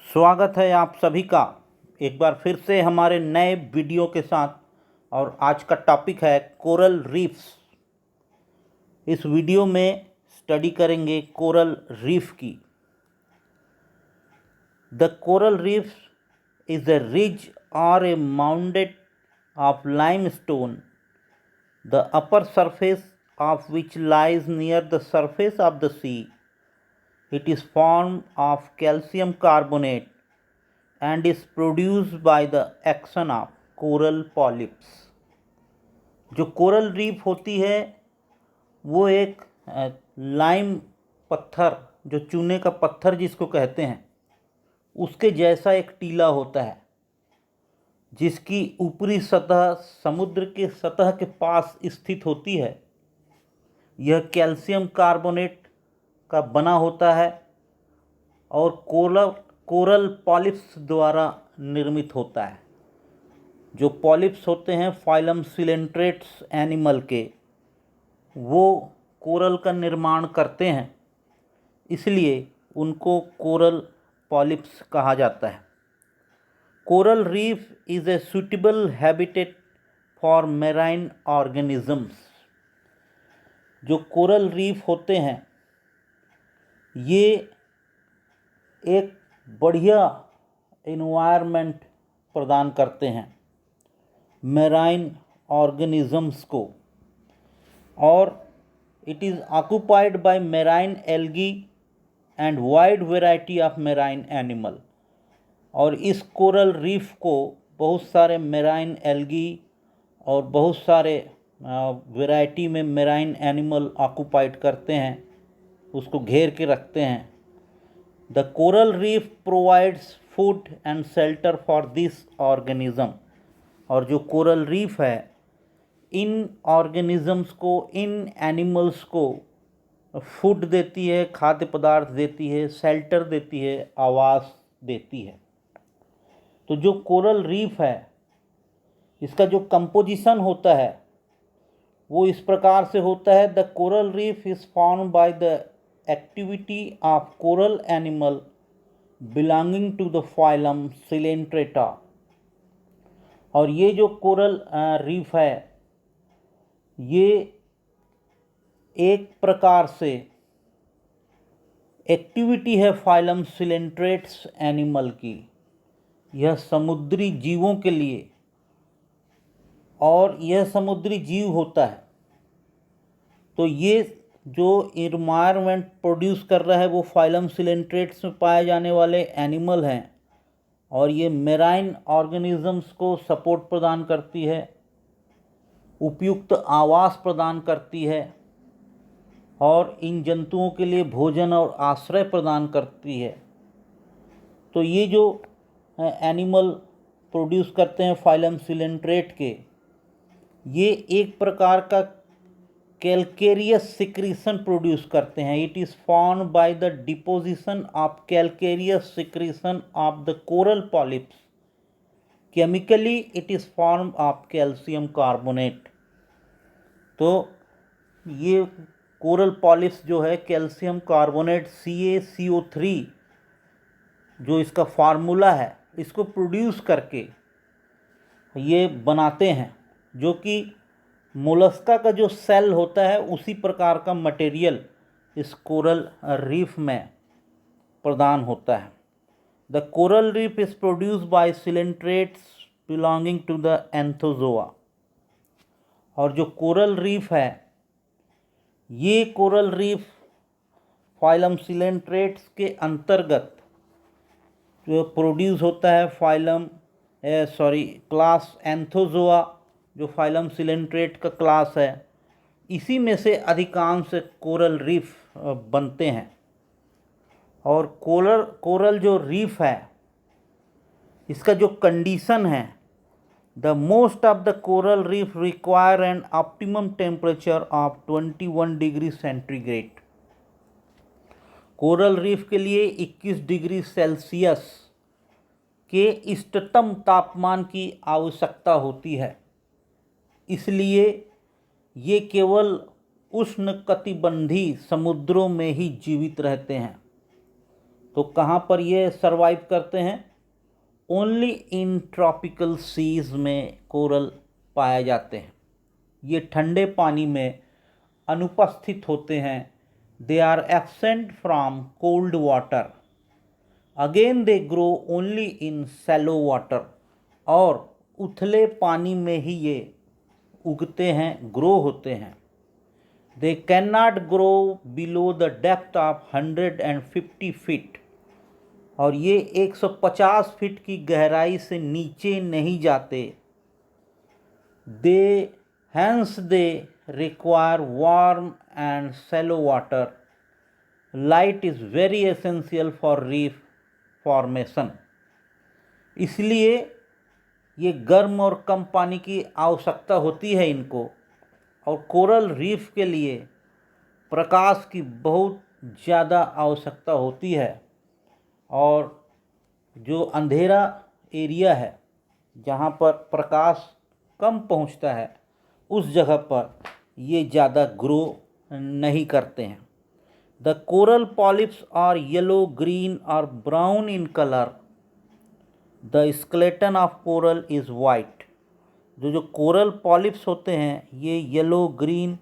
स्वागत है आप सभी का एक बार फिर से हमारे नए वीडियो के साथ। और आज का टॉपिक है कोरल रीफ्स। इस वीडियो में स्टडी करेंगे कोरल रीफ की। The coral reef is a ridge or a mounded of limestone, the upper surface of which lies near the surface of the sea. It is formed of calcium carbonate and is produced by the action of coral polyps। जो coral reef होती है वो एक lime पत्थर, जो चूने का पत्थर जिसको कहते हैं, उसके जैसा एक टीला होता है जिसकी ऊपरी सतह समुद्र के सतह के पास स्थित होती है। यह कैल्शियम कार्बोनेट का बना होता है और कोरल पॉलिप्स द्वारा निर्मित होता है। जो पॉलिप्स होते हैं फाइलम सिलेंट्रेट्स एनिमल के, वो कोरल का निर्माण करते हैं, इसलिए उनको कोरल पॉलिप्स कहा जाता है। Coral reef is a suitable habitat for marine organisms. जो कोरल रीफ होते हैं ये एक बढ़िया एनवायरनमेंट प्रदान करते हैं मैराइन ऑर्गेनिजम्स को, और it is occupied by marine algae and wide variety of marine animal. और इस कोरल रीफ को बहुत सारे मैराइन एल्गी और बहुत सारे वैरायटी में मैराइन एनिमल ऑक्यूपाइड करते हैं, उसको घेर के रखते हैं। The coral reef provides food and shelter for this organism। और जो कोरल रीफ है इन ऑर्गेनिजम्स को, इन एनिमल्स को फूड देती है, खाद्य पदार्थ देती है, शेल्टर देती है, आवास देती है। तो जो कोरल रीफ है इसका जो कंपोजिशन होता है वो इस प्रकार से होता है। The coral reef is formed by the activity of coral animal belonging to the phylum Coelenterata। और ये जो कोरल रीफ है ये एक प्रकार से एक्टिविटी है फाइलम सिलेंट्रेट्स एनिमल की। यह समुद्री जीवों के लिए, और यह समुद्री जीव होता है तो ये जो इन्वायरमेंट प्रोड्यूस कर रहा है वो फाइलम सिलेंट्रेट्स में पाए जाने वाले एनिमल हैं, और ये मेराइन ऑर्गेनिजम्स को सपोर्ट प्रदान करती है, उपयुक्त आवास प्रदान करती है, और इन जंतुओं के लिए भोजन और आश्रय प्रदान करती है। तो ये जो एनिमल प्रोड्यूस करते हैं फाइलम सिलेंट्रेट के, ये एक प्रकार का कैल्केरियस सिक्रीशन प्रोड्यूस करते हैं। It is formed by the deposition of calcareous secretion of the coral polyps. Chemically it is form of calcium carbonate. तो ये कोरल पॉलिप्स जो है कैल्शियम कार्बोनेट CaCO3 जो इसका फार्मूला है इसको प्रोड्यूस करके ये बनाते हैं, जो कि मोलस्का का जो सेल होता है उसी प्रकार का मटेरियल इस कोरल रीफ में प्रदान होता है। The coral reef is produced by coelenterates belonging to the Anthozoa. और जो कोरल रीफ है ये कोरल रीफ फाइलम सिलेंट्रेट्स के अंतर्गत जो प्रोड्यूस होता है क्लास एंथोजोआ, जो फाइलम सिलेंट्रेट का क्लास है, इसी में से अधिकांश कोरल रीफ बनते हैं। और कोरल जो रीफ है इसका जो कंडीशन है, the most of the coral reef require an optimum temperature of 21 degree centigrade. Coral reef के लिए 21 डिग्री सेल्सियस के इष्टतम तापमान की आवश्यकता होती है, इसलिए ये केवल उष्णकटिबंधीय समुद्रों में ही जीवित रहते हैं। तो कहाँ पर ये सरवाइव करते हैं? ओनली इन ट्रॉपिकल सीज में कोरल पाए जाते हैं। ये ठंडे पानी में अनुपस्थित होते हैं। They are absent from cold water. Again they grow only in shallow water. और उथले पानी में ही ये उगते हैं, ग्रो होते हैं। They can not grow below the depth of 150 feet. और ये 150 फीट की गहराई से नीचे नहीं जाते। They hence they require warm and shallow water. Light is very essential for reef formation. इसलिए ये गर्म और कम पानी की आवश्यकता होती है इनको। और कोरल रीफ के लिए प्रकाश की बहुत ज़्यादा आवश्यकता होती है। और जो अंधेरा एरिया है, जहाँ पर प्रकाश कम पहुँचता है, उस जगह पर ये ज़्यादा ग्रो नहीं करते हैं। The coral polyps are yellow, green और brown in colour. The skeleton of coral is white. जो कोरल पॉलिप्स होते हैं ये येलो, ग्रीन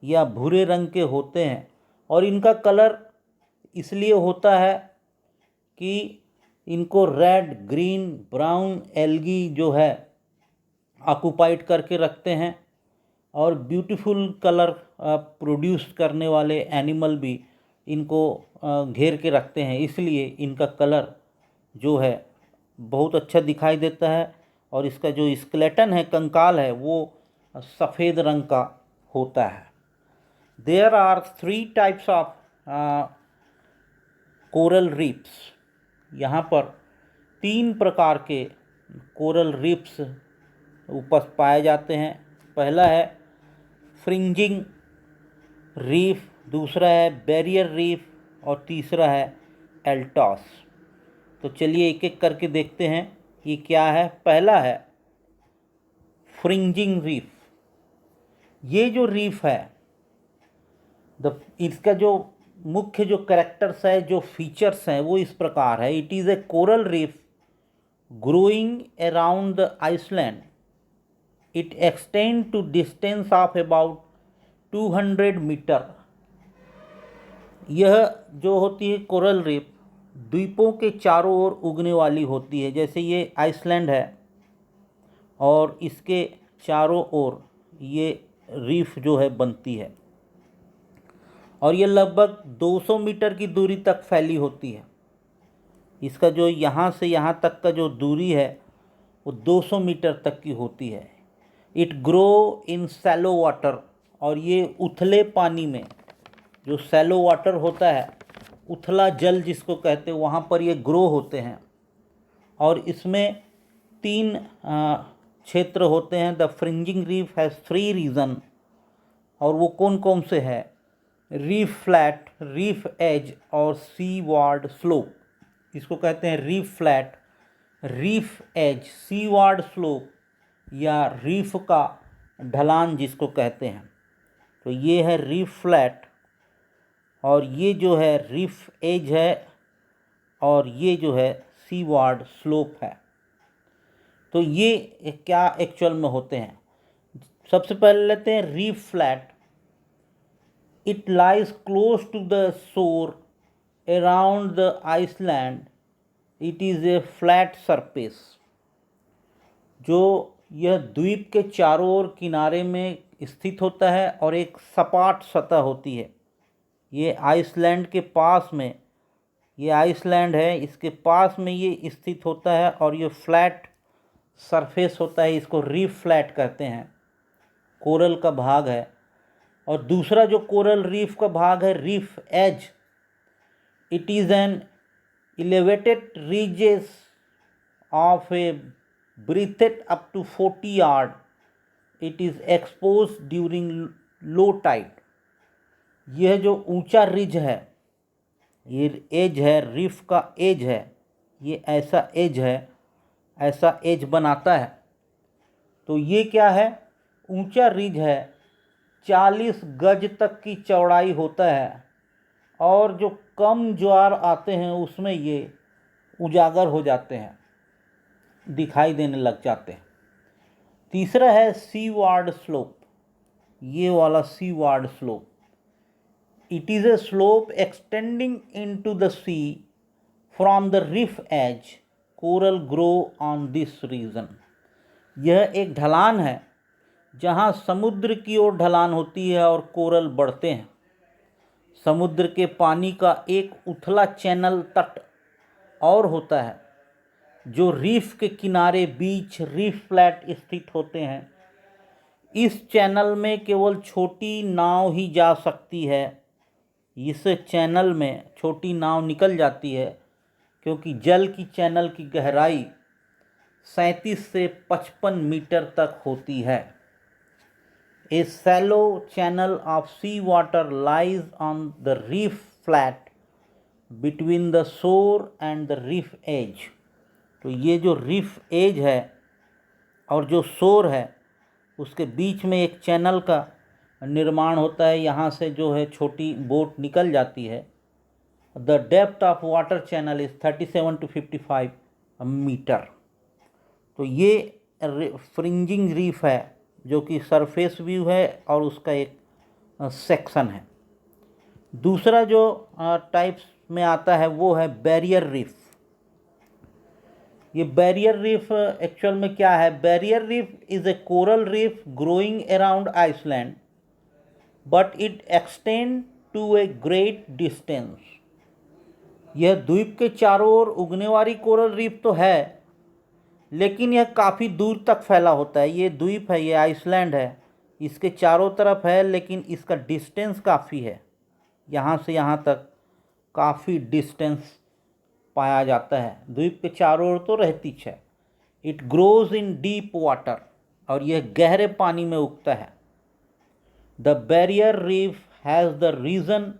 या भूरे रंग के होते हैं। और इनका कलर इसलिए होता है कि इनको रेड, ग्रीन, ब्राउन एल्गी जो है ऑक्युपाइड करके रखते हैं। और ब्यूटीफुल कलर प्रोड्यूस करने वाले एनिमल भी इनको घेर के रखते हैं, इसलिए इनका कलर जो है बहुत अच्छा दिखाई देता है। और इसका जो स्केलेटन है, कंकाल है, वो सफ़ेद रंग का होता है। There are 3 types of coral reefs. यहाँ पर 3 प्रकार के कोरल रीफ्स उपस्थित पाए जाते हैं। पहला है फ्रिंजिंग रीफ, दूसरा है बैरियर रीफ और तीसरा है एल्टॉस। तो चलिए एक एक करके देखते हैं ये क्या है। पहला है फ्रिंजिंग रीफ। ये जो रीफ है, इसका जो मुख्य जो कैरेक्टर्स है, जो फीचर्स हैं, वो इस प्रकार है। It is a coral reef growing around the island. It extend to distance of about 200 metre. यह जो होती है कोरल रीफ, द्वीपों के चारों ओर उगने वाली होती है। जैसे ये आइसलैंड है और इसके चारों ओर ये रीफ जो है बनती है। और ये लगभग 200 मीटर की दूरी तक फैली होती है। इसका जो यहाँ से यहाँ तक का जो दूरी है वो 200 मीटर तक की होती है। It grow in shallow water. और ये उथले पानी में, जो सैलो वाटर होता है, उथला जल जिसको कहते हैं, वहाँ पर ये ग्रो होते हैं। और इसमें 3 क्षेत्र होते हैं। The fringing reef has 3 region. और वो कौन कौन से हैं? रीफ फ्लैट, रीफ एज और सी वार्ड स्लोप। इसको कहते हैं रीफ फ्लैट, रीफ एज, सी वार्ड स्लोप या रीफ का ढलान जिसको कहते हैं। तो ये है रीफ फ्लैट और ये जो है रीफ एज है और ये जो है सी वार्ड स्लोप है। तो ये क्या एक्चुअल में होते हैं? सबसे पहले लेते हैं reef flat. It lies close to the shore around the island. It is a flat surface. जो यह द्वीप के चारों ओर किनारे में स्थित होता है और एक सपाट सतह होती है। ये आइसलैंड के पास में, ये आइसलैंड है, इसके पास में ये स्थित होता है और ये फ्लैट सरफेस होता है। इसको रीफ फ्लैट कहते हैं, कोरल का भाग है। और दूसरा जो कोरल रीफ का भाग है, reef edge. It is an elevated ridges of a breadth up to 40 yard. It is exposed during low tide. यह जो ऊंचा रिज है, ये एज है, रीफ का एज है, ये ऐसा एज है, ऐसा एज बनाता है। तो ये क्या है? ऊंचा रिज है, 40 गज तक की चौड़ाई होता है और जो कम ज्वार आते हैं उसमें ये उजागर हो जाते हैं, दिखाई देने लग जाते हैं। तीसरा है सीवार्ड स्लोप, ये वाला seaward slope. It is a slope extending into the sea from the reef edge, coral grow on this region. यह एक ढलान है जहाँ समुद्र की ओर ढलान होती है और कोरल बढ़ते हैं। समुद्र के पानी का एक उथला चैनल तट और होता है जो रीफ के किनारे बीच रीफ फ्लैट स्थित होते हैं। इस चैनल में केवल छोटी नाव ही जा सकती है। इस चैनल में छोटी नाव निकल जाती है क्योंकि जल की चैनल की गहराई 37 से 55 मीटर तक होती है। A shallow channel of sea water lies on the reef flat between the shore and the reef edge। तो ये जो रीफ एज है और जो शोर है उसके बीच में एक चैनल का निर्माण होता है। यहाँ से जो है छोटी बोट निकल जाती है। The depth of water channel is 37 to 55 metre. तो ये फ्रिंजिंग रीफ है जो कि सरफेस व्यू है और उसका एक सेक्शन है। दूसरा जो टाइप्स में आता है वो है बैरियर रीफ। ये बैरियर रीफ एक्चुअल में क्या है? Barrier reef is a coral reef growing around island but it extend to a great distance. यह द्वीप के चारों ओर उगने वाली कोरल रीफ तो है लेकिन यह काफ़ी दूर तक फैला होता है। ये द्वीप है, ये आइसलैंड है, इसके चारों तरफ है लेकिन इसका डिस्टेंस काफ़ी है, यहाँ से यहाँ तक काफ़ी डिस्टेंस पाया जाता है। द्वीप के चारों ओर तो रहती है। It grows in deep water, और यह गहरे पानी में उगता है। The barrier reef has the region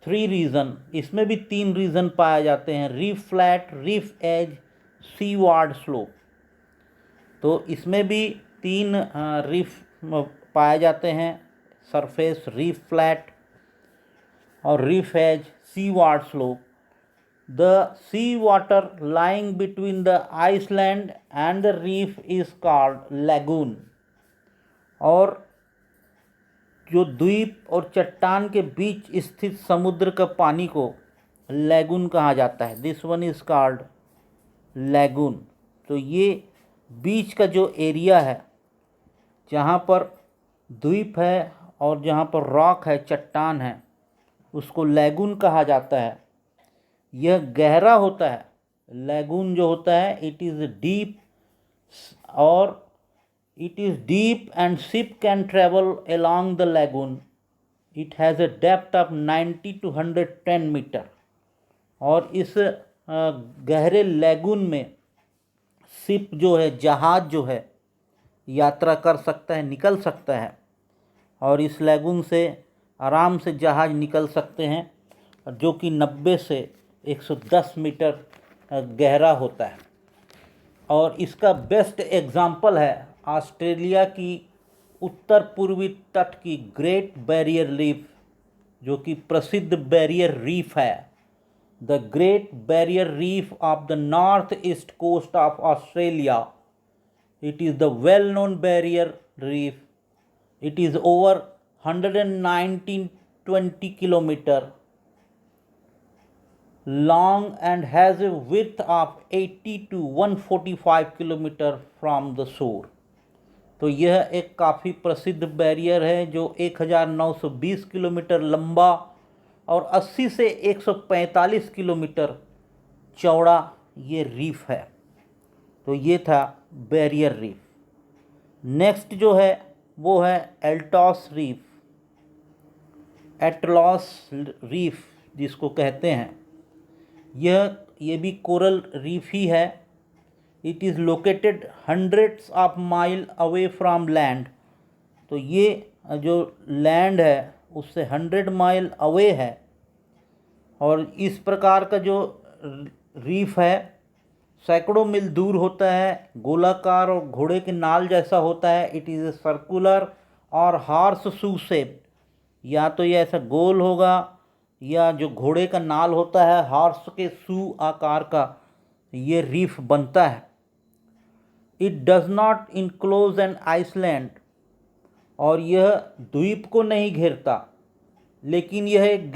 3 region, इसमें भी 3 रीजन पाए जाते हैं। Reef flat, reef edge, seaward slope. तो इसमें भी 3 रीफ पाए जाते हैं, सरफेस, रीफ फ्लैट और reef edge, seaward slope. The sea water lying between the island and the reef is called lagoon. और जो द्वीप और चट्टान के बीच स्थित समुद्र का पानी को लैगून कहा जाता है। This one is called lagoon. तो ये बीच का जो एरिया है जहाँ पर द्वीप है और जहाँ पर रॉक है, चट्टान है, उसको लैगून कहा जाता है। यह गहरा होता है। लैगून जो होता है इट इज़ डीप, और it is deep and ship can travel along the lagoon. It has a depth of 90 to 110 metre. और इस गहरे लैगून में शिप जो है, जहाज़ जो है, यात्रा कर सकता है, निकल सकता है। और इस लैगून से आराम से जहाज़ निकल सकते हैं जो कि 90 से 110 मीटर गहरा होता है। और इसका बेस्ट एग्जाम्पल है ऑस्ट्रेलिया की उत्तर पूर्वी तट की ग्रेट बैरियर रीफ, जो कि प्रसिद्ध बैरियर रीफ है। The great barrier reef of the north east coast of Australia, it is the well known barrier reef. It is over 119-20 kilometre long and has a width of 80 to 145 kilometre from the shore। तो यह एक काफ़ी प्रसिद्ध barrier है जो 1920 kilometre लंबा और 80 से 145 किलोमीटर चौड़ा ये रीफ है। तो ये था बैरियर रीफ। नेक्स्ट जो है वो है एल्टॉस रीफ, एटलॉस रीफ जिसको कहते हैं। ये भी कोरल रीफ ही है। It is located hundreds of mile away from land. तो ये जो लैंड है उससे 100 माइल अवे है। और इस प्रकार का जो रीफ है सैकड़ों मील दूर होता है, गोलाकार और घोड़े के नाल जैसा होता है। इट इज़ ए सर्कुलर और हॉर्स शू शेप, या तो ये ऐसा गोल होगा या जो घोड़े का नाल होता है, हॉर्स के शू आकार का ये रीफ बनता है। It does not enclose an island, और यह द्वीप को नहीं घेरता, लेकिन यह एक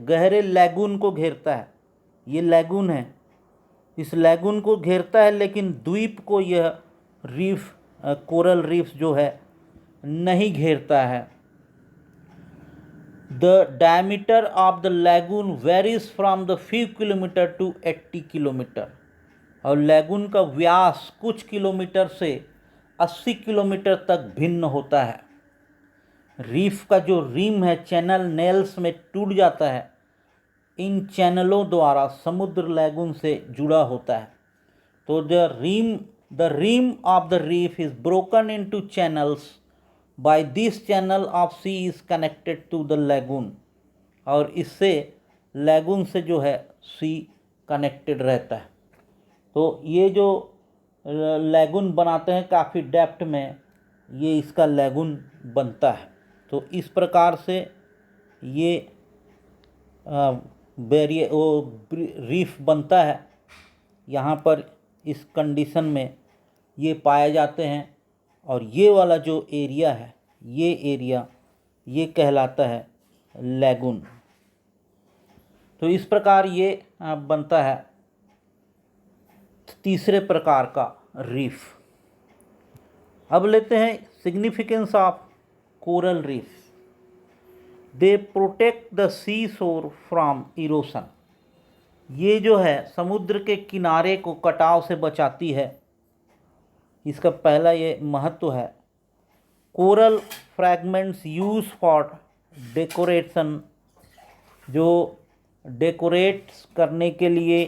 गहरे लैगून को घेरता है। ये लैगून है, इस लैगून को घेरता है, लेकिन द्वीप को यह रीफ कोरल रीफ जो है नहीं घेरता है। The diameter of the lagoon varies from the few kilometre to 80 kilometre, और लैगून का व्यास कुछ किलोमीटर से 80 किलोमीटर तक भिन्न होता है। रीफ का जो रिम है चैनल नेल्स में टूट जाता है। इन चैनलों द्वारा समुद्र लैगून से जुड़ा होता है। तो the rim of the reef is broken into channels by this channel of sea is connected to the lagoon, और इससे लैगून से जो है सी कनेक्टेड रहता है। तो ये जो लैगून बनाते हैं काफ़ी डेप्थ में, ये इसका लैगून बनता है। तो इस प्रकार से ये रीफ बनता है। यहाँ पर इस कंडीशन में ये पाए जाते हैं, और ये वाला जो एरिया है, ये एरिया ये कहलाता है लैगून। तो इस प्रकार ये बनता है तीसरे प्रकार का रीफ। अब लेते हैं significance of coral reef. They protect the sea shore from erosion. ये जो है समुद्र के किनारे को कटाव से बचाती है, इसका पहला ये महत्व है। Coral fragments use for decoration, जो डेकोरेट्स करने के लिए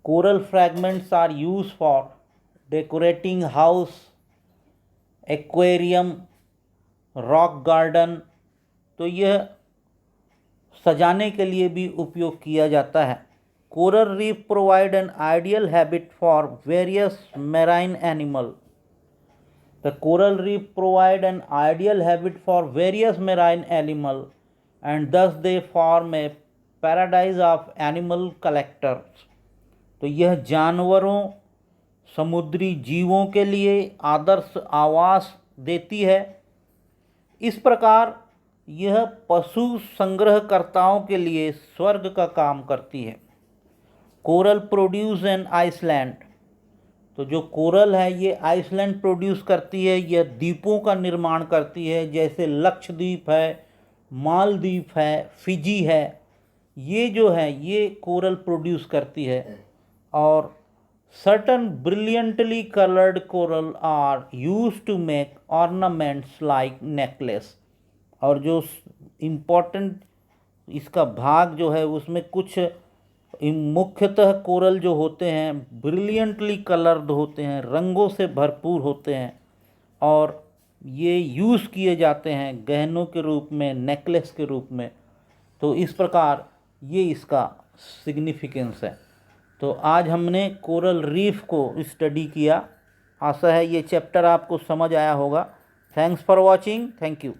coral fragments are use for decorating house, aquarium, rock garden. तो यह सजाने के लिए भी उपयोग किया जाता है। Coral reef provide an ideal habit for various marine animal. The coral reef provide an ideal habit for various marine animal and thus they form a paradise of animal collectors. तो यह जानवरों, समुद्री जीवों के लिए आदर्श आवास देती है। इस प्रकार यह पशु संग्रहकर्ताओं के लिए स्वर्ग का काम करती है। Coral produce an island. तो जो कोरल है ये आइसलैंड प्रोड्यूस करती है, यह द्वीपों का निर्माण करती है, जैसे लक्षद्वीप है, मालदीव है, फिजी है। ये जो है ये कोरल प्रोड्यूस करती है। और certain brilliantly coloured coral are used to make ornaments like necklace. और जो इम्पोर्टेंट इसका भाग जो है उसमें कुछ मुख्यतः कोरल जो होते हैं ब्रिलियंटली कलर्ड होते हैं, रंगों से भरपूर होते हैं, और ये यूज़ किए जाते हैं गहनों के रूप में, नेकलेस के रूप में। तो इस प्रकार ये इसका सिग्निफिकेंस है। तो आज हमने कोरल रीफ को स्टडी किया। आशा है ये चैप्टर आपको समझ आया होगा। Thanks for watching. Thank you.